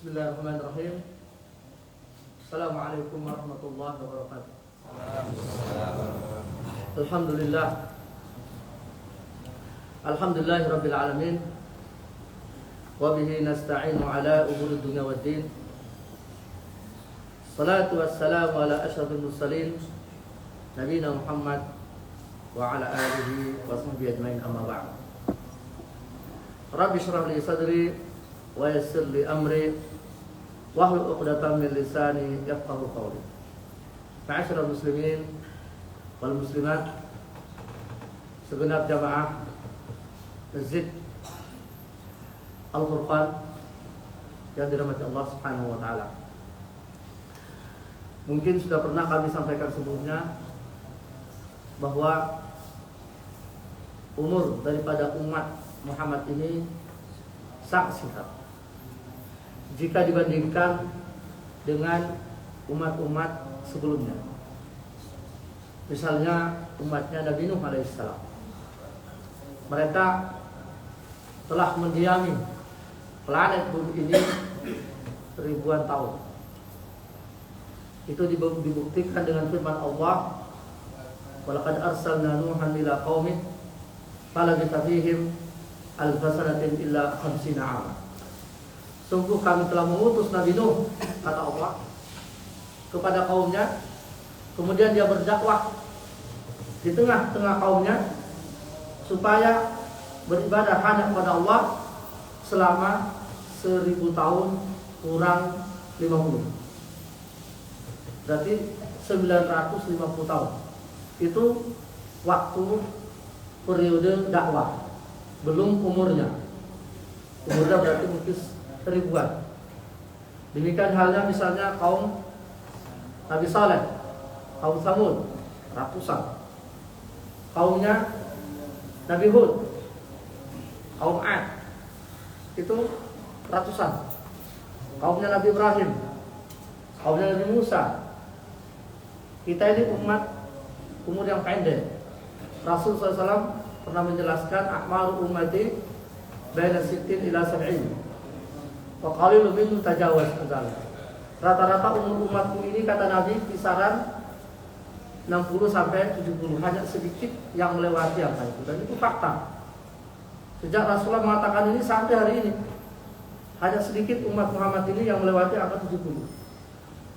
Bismillahirrahmanirrahim. Assalamualaikum warahmatullahi wabarakatuh. Alhamdulillah. Alhamdulillahi rabbil alamin. Wa bihi nasta'inu ala umuri dunya waddin. Salatu wassalamu ala asyrafil mursalin nabiyina Muhammad wa ala alihi wa sahbihi ajmain, amma ba'd. Rabbi shrah li sadri wa yassir li amri wahlul 'uqdatam min lisani yafqahu qawli. Ma'asyiral muslimin wal muslimat, segenap jamaah Masjid Al-Furqan yang dirahmati Allah Subhanahu wa taala. Mungkin sudah pernah kami sampaikan sebelumnya bahwa umur daripada umat Muhammad ini sangat singkat jika dibandingkan dengan umat-umat sebelumnya. Misalnya umatnya Nabi Nuh alaihissalam, mereka telah mendiami planet bumi ini ribuan tahun. Itu dibuktikan dengan firman Allah, walaqad arsalna Nuhan ila qaumih falabitha fihim alfa sanatin illa 50 'ama. Sungguh kami telah mengutus Nabi Nuh, kata Allah, kepada kaumnya. Kemudian dia berdakwah di tengah-tengah kaumnya supaya beribadah hanya kepada Allah selama 1000 tahun kurang 50. Berarti 950 tahun. Itu waktu periode dakwah, belum umurnya. Umurnya berarti mungkin ribuan. Demikian halnya misalnya kaum Nabi Saleh, kaum Tsamud, ratusan. Kaumnya Nabi Hud, kaum Ad, itu ratusan. Kaumnya Nabi Ibrahim, kaumnya Nabi Musa. Kita ini umat umur yang pendek. Rasul SAW pernah menjelaskan a'maru ummati baina 60 ila 70. Wa qalilun minhum tajawaz adzal. Rata-rata umur umatku ini, kata Nabi, kisaran 60 sampai 70, hanya sedikit yang melewati angka itu, dan itu fakta. Sejak Rasulullah mengatakan ini sampai hari ini, hanya sedikit umat Muhammad ini yang melewati angka 70.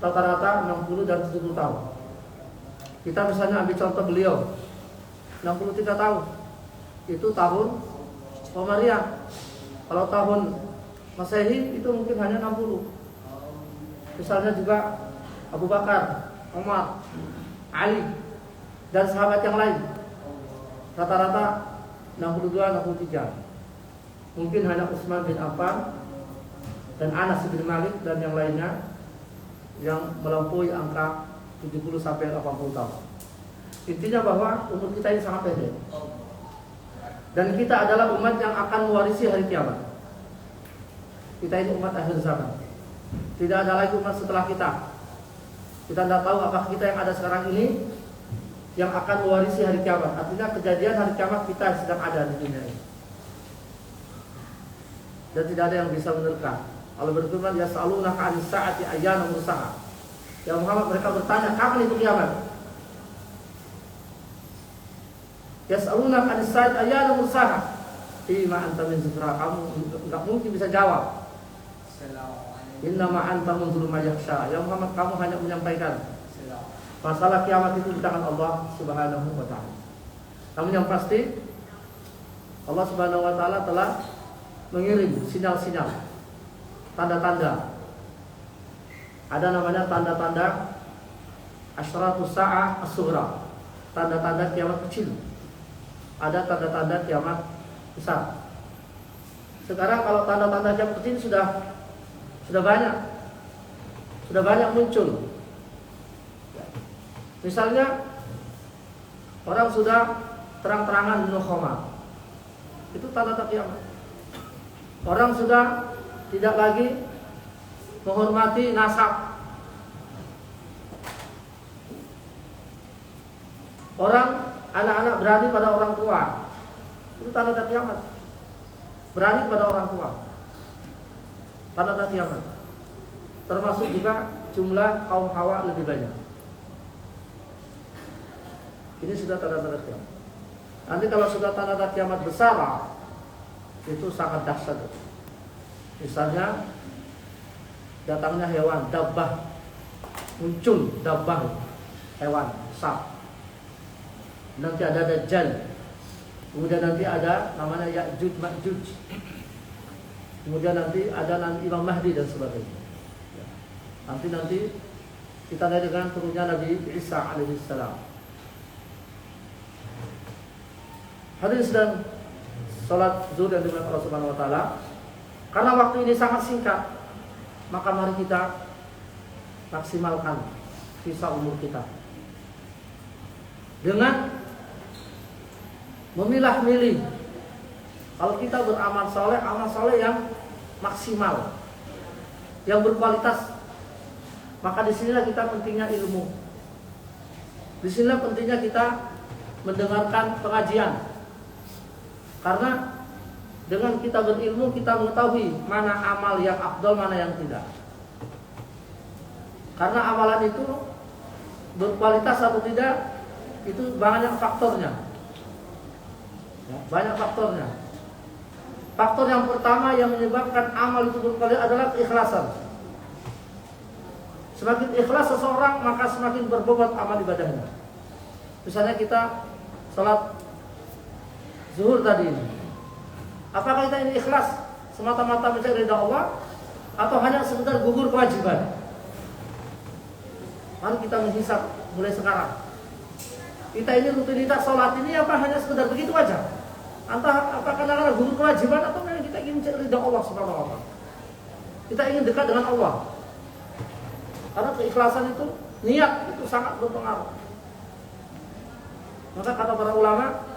Rata-rata 60 dan 70 tahun. Kita misalnya ambil contoh beliau, 63 tahun. Itu tahun Komariah. Kalau tahun Masehi itu mungkin hanya 60. Misalnya juga Abu Bakar, Umar, Ali, dan sahabat yang lain, rata-rata 62-63. Mungkin hanya Utsman bin Affan dan Anas bin Malik dan yang lainnya yang melampaui angka 70 sampai 80 tahun. Intinya bahwa umur kita ini sangat pendek. Dan kita adalah umat yang akan mewarisi hari kiamat. Kita ini umat akhir zaman. Tidak ada lagi umat setelah kita. Kita tidak tahu apakah kita yang ada sekarang ini yang akan mewarisi hari kiamat. Artinya kejadian hari kiamat kita sedang ada di dunia ini. Dan tidak ada yang bisa menerka. Allah berfirman, yas'alunaka 'anis sa'ati ayyana mursaha. Ya Muhammad, mereka bertanya, kapan itu kiamat? Yas'alunaka 'anis sa'ati ayyana mursaha. Fima anta min dzikra, kamu enggak mungkin bisa jawab. Innama anta munzuru ma yakhsha. Ya Muhammad, kamu hanya menyampaikan masalah kiamat itu di tangan Allah Subhanahu wa taala. Namun yang pasti Allah Subhanahu wa taala telah mengirim sinyal-sinyal, tanda-tanda. Ada namanya tanda-tanda asyratus sa'ah as-sughra, tanda-tanda kiamat kecil. Ada tanda-tanda kiamat besar. Sekarang kalau tanda-tanda kiamat kecil sudah banyak muncul. Misalnya orang sudah terang-terangan bunuh khamar, itu tanda-tanda kiamat. Orang sudah tidak lagi menghormati nasab. Orang, anak-anak berani pada orang tua, itu tanda-tanda kiamat. Berani pada orang tua, tanda-tanda kiamat. termasuk juga jumlah kaum Hawa lebih banyak. Ini sudah tanda-tanda kiamat. Nanti kalau sudah tanda-tanda kiamat besar, itu sangat dahsyat. Misalnya datangnya hewan, dabbah, muncul dabbah, hewan, sap. Nanti ada Dajjal. Kemudian nanti ada namanya Ya'juj Ma'juj. Kemudian nanti ada Imam Mahdi dan sebagainya. Nanti kita lihat dengan turunnya Nabi Isa alaihissalam. Hadirin sedang sholat zuhur yang dimuliakan Allah Subhanahu Wa Taala. Karena waktu ini sangat singkat, maka mari kita maksimalkan sisa umur kita dengan memilah-milih. Kalau kita beramal soleh, amal soleh yang maksimal, yang berkualitas, maka disinilah kita pentingnya ilmu. Disinilah pentingnya kita mendengarkan pengajian. Karena dengan kita berilmu, kita mengetahui mana amal yang afdal, mana yang tidak. Karena amalan itu berkualitas atau tidak, itu banyak faktornya. Banyak faktornya. Faktor yang pertama yang menyebabkan amal itu berkualitas adalah keikhlasan. Semakin ikhlas seseorang, maka semakin berbobot amal ibadahnya. Misalnya kita salat zuhur tadi ini, apakah kita ini ikhlas semata-mata mencari ridha Allah atau hanya sekedar gugur kewajiban? Mari kita menghisap mulai sekarang. Kita ini rutinitas sholat ini apa hanya sekedar begitu aja? Apakah karena gugur kewajiban atau memang kita ingin mencari ridha Allah Subhanahu wa Ta'ala? Kita ingin dekat dengan Allah. Karena keikhlasan itu, niat itu sangat berpengaruh. Maka kata para ulama,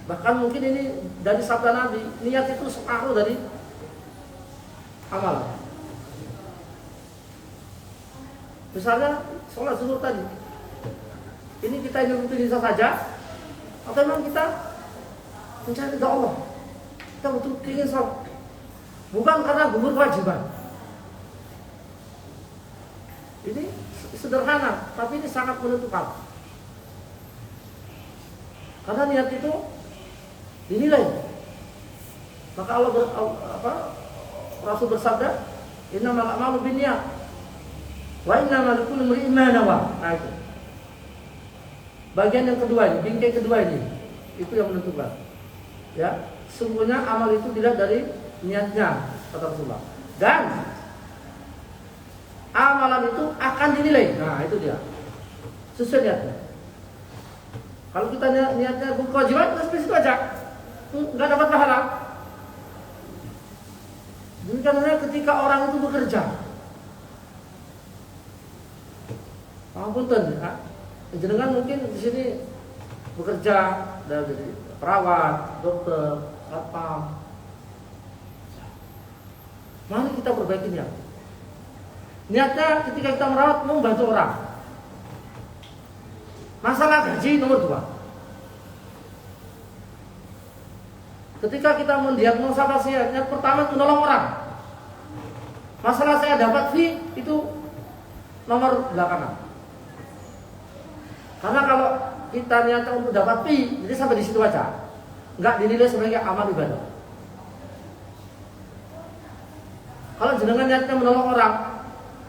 bahkan mungkin ini dari sabda Nabi, niat itu separuh dari amal. Misalnya sholat zuhur tadi, ini kita ingin rutinitas saja, atau memang kita mencari ridha Allah? Kita betul ingin sholat, bukan karena gugur kewajiban. Ini sederhana, tapi ini sangat menentukan. Karena niat itu dinilai. Maka Rasul bersabda, innamal a'malu binniyat wa innamal likulli imri'in ma nawa. Nah itu. Bagian yang kedua ini, bingkai kedua ini, itu yang menentukan. Ya, sungguhnya amal itu dilihat dari niatnya, kata Rasulullah. Dan amalan itu akan dinilai. Nah, itu dia. Sesuai niatnya. Kalau kita niatnya berkewajiban, kita seperti itu aja. Nggak dapat pahala. Demikianlah ketika orang itu bekerja. Punten ya. Jenengan mungkin di sini bekerja dari perawat, dokter, satpam. Mari kita perbaiki niat. Niatnya ketika kita merawat membantu orang. Masalah gaji nomor 2. Ketika kita mendiagnosa pasien, yang pertama itu menolong orang. Masalah saya dapat fee itu nomor belakangan. Karena kalau kita niatnya untuk dapat fee, jadi sampai di situ aja, nggak dinilai sebagai amal ibadah. Kalau jenengan niatnya menolong orang,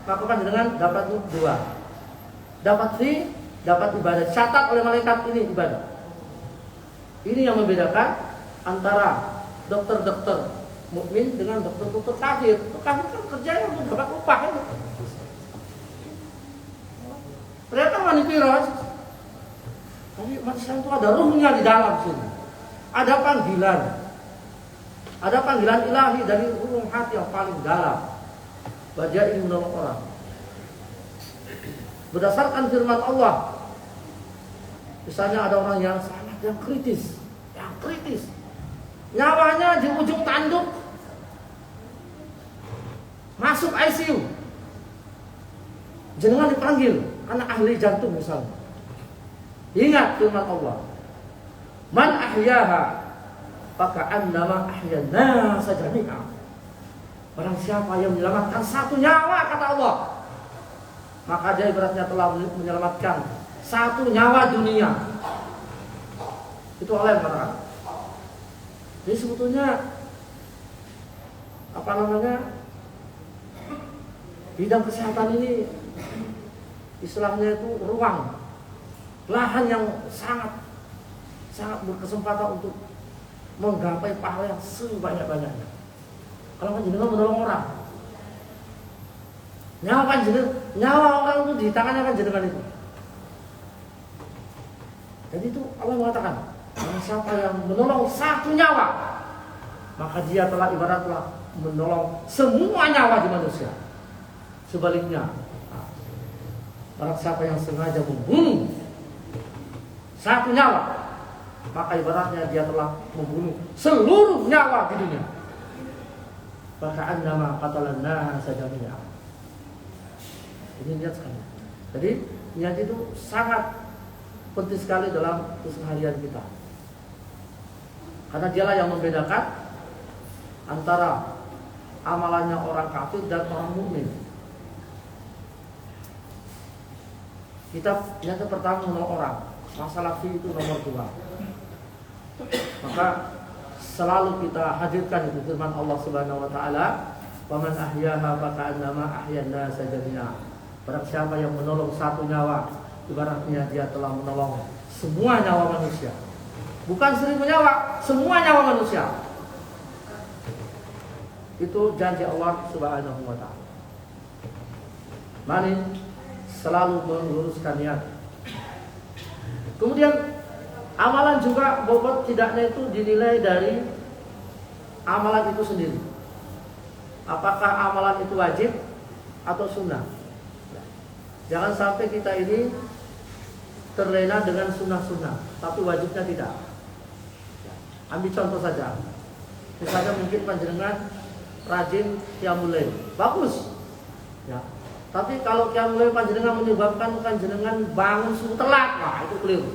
maka kan jenengan dapat 2, dapat fee, dapat ibadah. Catat oleh malaikat ini ibadah. Ini yang membedakan antara dokter-dokter mukmin dengan dokter-dokter kafir. Kafir kan kerjanya untuk dapat upah itu. Ternyata manipiros. Tapi umat Islam itu ada ruhnya di dalam sini. Ada panggilan. Ada panggilan ilahi dari ruh hati yang paling dalam. Wajah ingin menolong orang. Berdasarkan firman Allah. Misalnya ada orang yang sangat yang kritis. Nyawanya di ujung tanduk, masuk ICU, jenengan dipanggil karena ahli jantung misalnya. Ingat firman Allah, man ahyaha faka'annama ahyan nasa jami'a. Barang siapa yang menyelamatkan satu nyawa, kata Allah, maka dia ibaratnya telah menyelamatkan satu nyawa dunia. Itu Allah yang mengatakan. Jadi sebetulnya bidang kesehatan ini istilahnya itu ruang, lahan yang sangat berkesempatan untuk menggapai pahala yang sebanyak-banyaknya. Kalau panjenengan menolong orang, nyawa orang itu di tangannya panjenengan itu. Jadi itu Allah mengatakan, siapa yang menolong satu nyawa, maka dia telah ibaratlah menolong semua nyawa di manusia. Sebaliknya, barang siapa yang sengaja membunuh satu nyawa, maka ibaratnya dia telah membunuh seluruh nyawa di dunia. Faka'annama qatalan nasa jami'a. Ini niat sekali. Jadi niat itu sangat penting sekali dalam keseharian kita. Karena dialah yang membedakan antara amalannya orang kafir dan orang mukmin. Kita yang pertama menolong orang, masalah itu nomor 2. Maka selalu kita hadirkan itu firman Allah Subhanahu wa taala, "Wa man ahyaha faka'annama ahyan nasa jami'a." Barang siapa yang menolong satu nyawa, ibaratnya dia telah menolong semua nyawa manusia. Bukan 1000 nyawa, semua nyawa manusia. Itu janji Allah Subhanahu wa taala. Mari selalu meluruskan niat. Kemudian amalan juga bobot tidaknya itu dinilai dari amalan itu sendiri. Apakah amalan itu wajib atau sunnah? Jangan sampai kita ini terlena dengan sunnah-sunnah, tapi wajibnya tidak. Ambil contoh saja. Misalnya mungkin panjenengan rajin qiyamul lail, bagus. Ya. Tapi kalau qiyamul lail panjenengan menyebabkan panjenengan bangun subuh telat, wah itu keliru.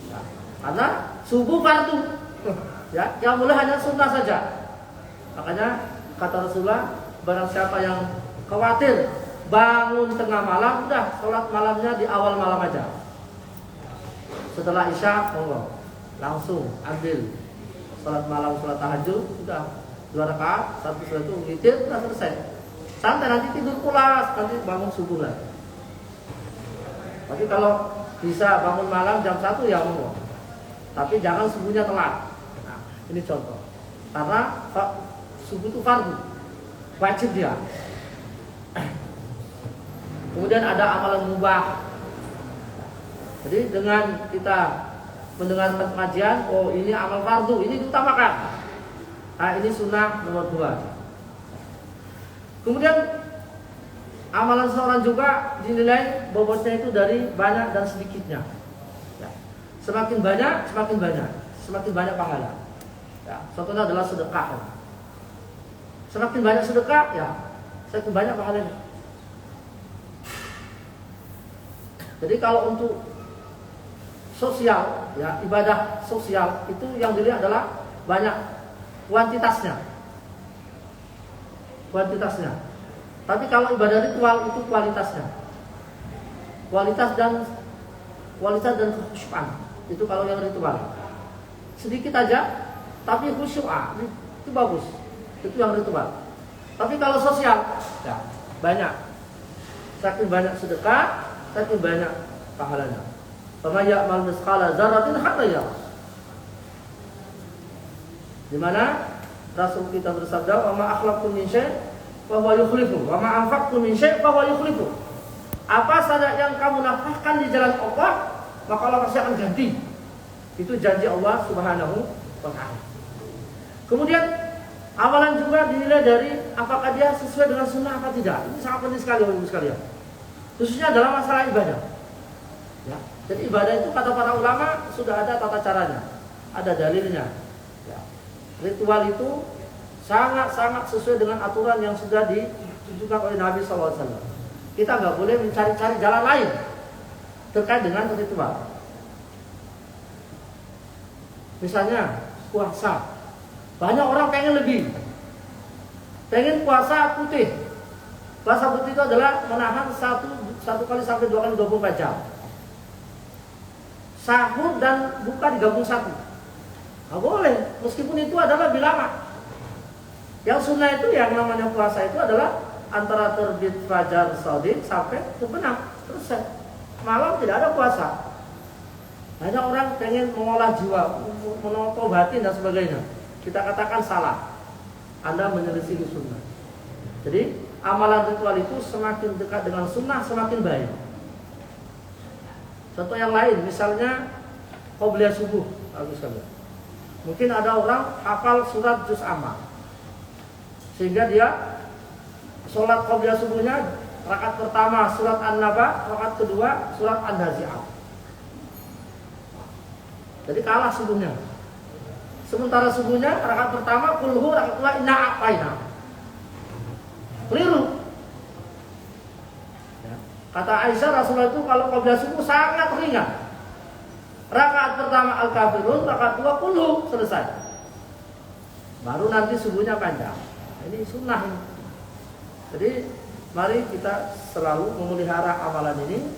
Ya. Karena subuh fardu. Ya, qiyamul lail hanya sunnah saja. Makanya kata Rasulullah, barang siapa yang khawatir bangun tengah malam, udah sholat malamnya di awal malam aja. Setelah isya, langsung ambil sholat malam, sholat tahajud, sudah 2 rakaat, 1 setelah itu witir, sudah selesai. Santai, nanti tidur pulas, nanti bangun subuh lah. Tapi kalau bisa bangun malam jam 1 ya monggo. Tapi jangan subuhnya telat. Nah, ini contoh. Karena subuh itu fardu, wajib dia. Kemudian ada amalan mubah. Jadi dengan kita mendengarkan pengajian, oh ini amal fardu, ini diutamakan. Nah, ini sunnah nomor 2. Kemudian amalan seorang juga dinilai bobotnya itu dari banyak dan sedikitnya. Ya. Semakin banyak pahala. Ya. Contohnya adalah sedekah. Semakin banyak sedekah, ya semakin banyak pahalanya. Jadi kalau untuk sosial, ya ibadah sosial itu yang dilihat adalah banyak kuantitasnya. Tapi kalau ibadah ritual itu kualitasnya. Kualitas dan khusyuan. Itu kalau yang ritual. Sedikit aja, tapi khusyuan itu bagus. Itu yang ritual. Tapi kalau sosial, ya banyak. Saking banyak sedekah, saking banyak pahalanya. Faman ya'mal mithqala dzarratin khairan yarah. Di mana Rasul kita bersabda, "Wa ma akhlaqtum min syai' fa huwa yukhlifu, wa ma anfaqtum min syai' fa huwa yukhlifu." Apa saja yang kamu nafkahkan di jalan Allah, maka Allah pasti akan ganti. Itu janji Allah Subhanahu wa taala. Kemudian amalan juga dinilai dari apakah dia sesuai dengan sunnah apa tidak. Ini sangat penting sekali Bapak Ibu sekalian. Khususnya dalam masalah ibadah. Ya. Jadi ibadah itu kata para ulama sudah ada tata caranya, ada dalilnya. Ya. Ritual itu sangat-sangat sesuai dengan aturan yang sudah ditunjukkan oleh Nabi SAW. Kita nggak boleh mencari-cari jalan lain terkait dengan ritual. Misalnya puasa, Banyak orang pengen lebih, pengen puasa putih. Puasa putih itu adalah menahan satu kali sampai 2 kali 24 jam. Sahur dan buka digabung satu. Nggak boleh, meskipun itu adalah lebih lama. Yang sunnah itu yang namanya puasa itu adalah antara terbit fajar shadiq sampai terbenam, selesai. Malam tidak ada puasa. Banyak orang pengen mengolah jiwa, mentobatin dan sebagainya. Kita katakan salah. Anda menyelisih sunnah. Jadi amalan ritual itu semakin dekat dengan sunnah semakin baik. Contoh yang lain, misalnya qobliyah subuh, misalnya. Mungkin ada orang hafal surat juz amma, sehingga dia sholat qobliyah subuhnya rakaat pertama surat An-Naba, rakaat kedua surat An-Nazi'at. Jadi kalah subuhnya. Sementara subuhnya rakaat pertama kulhu, rakaat kedua inna a'taina. Keliru. Ya. Kata Aisyah, Rasulullah itu kalau qobliyah subuh sangat ringan. Rakaat pertama Al-Kafirun, rakaat kedua kulhu, selesai. Baru nanti subuhnya panjang. Ini sunnah ini. Jadi mari kita selalu memelihara amalan ini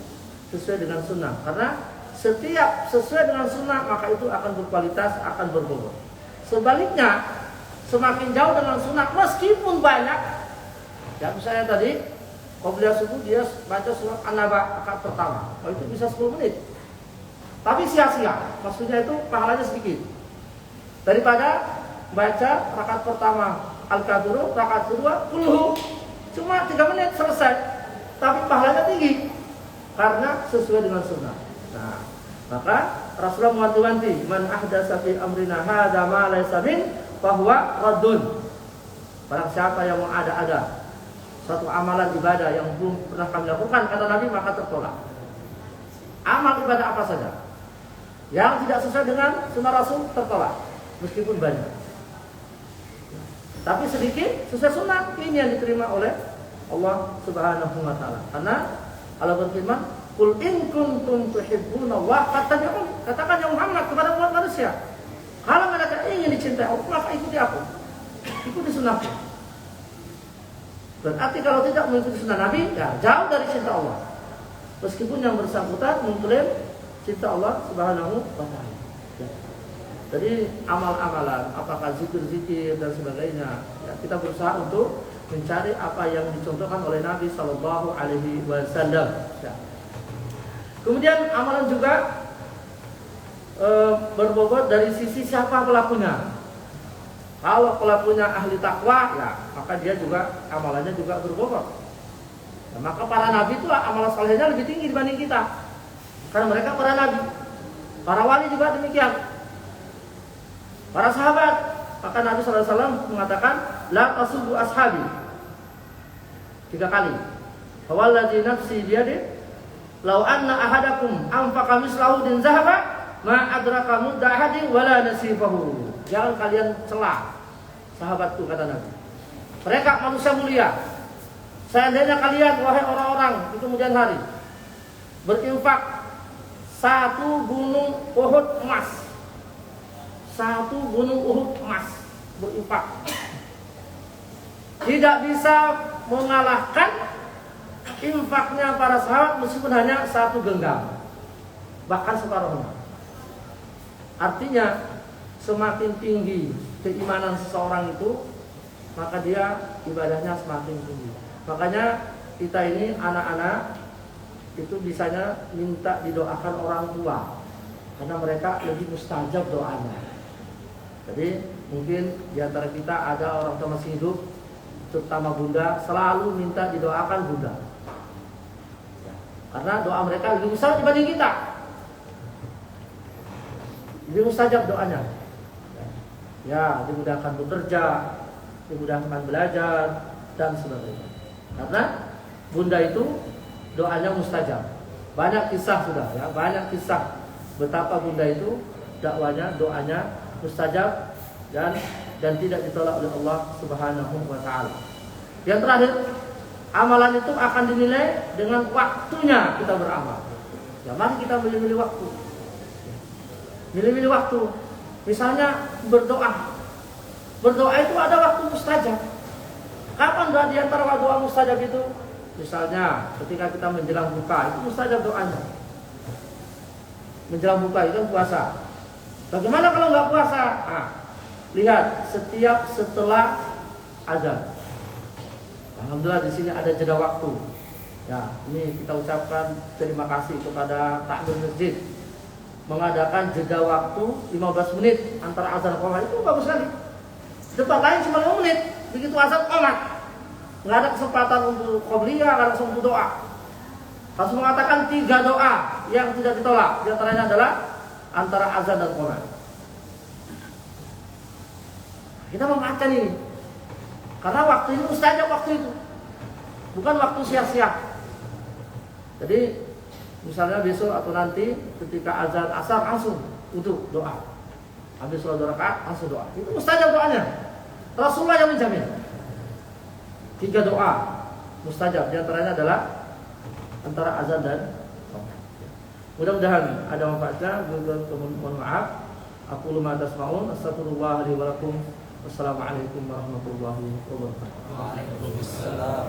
sesuai dengan sunnah. Karena setiap sesuai dengan sunnah maka itu akan berkualitas, akan berbobot. Sebaliknya semakin jauh dengan sunnah meskipun banyak, ya misalnya tadi qobliyah subuh dia baca surat An-Naba rakaat pertama, itu bisa 10 menit. Tapi sia-sia, maksudnya itu pahalanya sedikit. Daripada baca rakaat pertama Al-Kafirun, rakaat kedua kulhu, cuma 3 menit selesai, tapi pahalanya tinggi karena sesuai dengan sunnah. Nah, maka Rasulullah mewanti-wanti, man ahdatsa fi amrina hadza ma laysa min fahuwa raddun. Barang siapa yang mengada-ada suatu amalan ibadah yang belum pernah kami lakukan, kata Nabi, maka tertolak. Amal ibadah apa saja yang tidak sesuai dengan sunnah Rasul tertolak, meskipun banyak. Tapi sedikit sesuai sunnah, ini yang diterima oleh Allah Subhanahu wa taala. Karena Allah berfirman, "Qul in kuntum tuhibbunallaha fattabi'un." Katakan ya Muhammad kepada umat manusia, kalau mereka ingin dicintai Allah, maka ikuti aku. Ikuti sunnahku. Berarti kalau tidak mengikuti sunnah Nabi, ya jauh dari cinta Allah. Meskipun yang bersangkutan mengklaim cinta Allah Subhanahu wa taala. Jadi amal-amalan, apakah zikir-zikir dan sebagainya, ya, kita berusaha untuk mencari apa yang dicontohkan oleh Nabi Sallallahu Alaihi Wasallam. Ya. Kemudian amalan juga berbobot dari sisi siapa pelakunya. Kalau pelakunya ahli takwa, ya maka dia juga amalannya juga berbobot. Ya, maka para nabi itu amalan salehnya lebih tinggi dibanding kita, karena mereka para nabi. Para wali juga demikian. Para sahabat, maka Nabi SAW mengatakan, la tasubbu ashabi 3 kali. Wallazi nafsi biyadihi, law anna ahadakum anfaqa mislahu din zahaba, ma adraka mudda ahadin wala nasifahu. Jangan kalian celah sahabatku, kata Nabi. Mereka manusia mulia. Seandainya kalian, wahai orang-orang di kemudian hari, berinfak 1 gunung Uhud emas, 1 gunung Uhud emas berinfak, tidak bisa mengalahkan infaknya para sahabat meskipun hanya 1 genggam, bahkan separuhnya. Artinya semakin tinggi keimanan seseorang itu, maka dia ibadahnya semakin tinggi. Makanya kita ini anak-anak itu bisanya minta didoakan orang tua, karena mereka lebih mustajab doanya. Jadi mungkin di antara kita ada orang tua masih hidup, terutama bunda, selalu minta didoakan bunda, ya, karena doa mereka lebih besar dibanding kita, lebih mustajab doanya. Ya, dimudahkan bekerja, dimudahkan belajar dan sebagainya. Karena bunda itu doanya mustajab. Banyak kisah sudah, ya, banyak kisah betapa bunda itu dakwanya, doanya mustajab dan tidak ditolak oleh Allah Subhanahu wa taala. Yang terakhir, amalan itu akan dinilai dengan waktunya kita beramal. Ya, mari kita milih-milih waktu. Milih-milih waktu. Misalnya berdoa Berdoa itu ada waktu mustajab. Kapan di antara doa mustajab itu? Misalnya ketika kita menjelang buka, itu mustajab doanya. Menjelang buka itu puasa. Bagaimana kalau nggak puasa? Lihat setiap setelah azan. Alhamdulillah di sini ada jeda waktu. Ya, ini kita ucapkan terima kasih kepada takmir masjid mengadakan jeda waktu 15 menit antara azan dan qomat. Itu bagus sekali. Tempat lain cuma 5 menit, begitu azan qomat. Nggak ada kesempatan untuk qobliyah, nggak ada kesempatan untuk doa. Rasul mengatakan 3 doa yang tidak ditolak. Di antaranya adalah antara azan dan qomat. Kita memanfaatkan ini. Karena waktu ini mustajab waktu itu. Bukan waktu sia-sia. Jadi misalnya besok atau nanti ketika azan asar langsung untuk doa. Habis sholat 2 rakaat langsung doa. Itu mustajab doanya. Rasulullah yang menjamin. 3 doa mustajab. Di antaranya adalah antara azan dan qomat. Mudah-mudahan ada manfaatnya. Mohon maaf. Aku lumma tasma'un. Astagfirullah li wa lakum. Wassalamualaikum warahmatullahi wabarakatuh. Waalaikumsalam.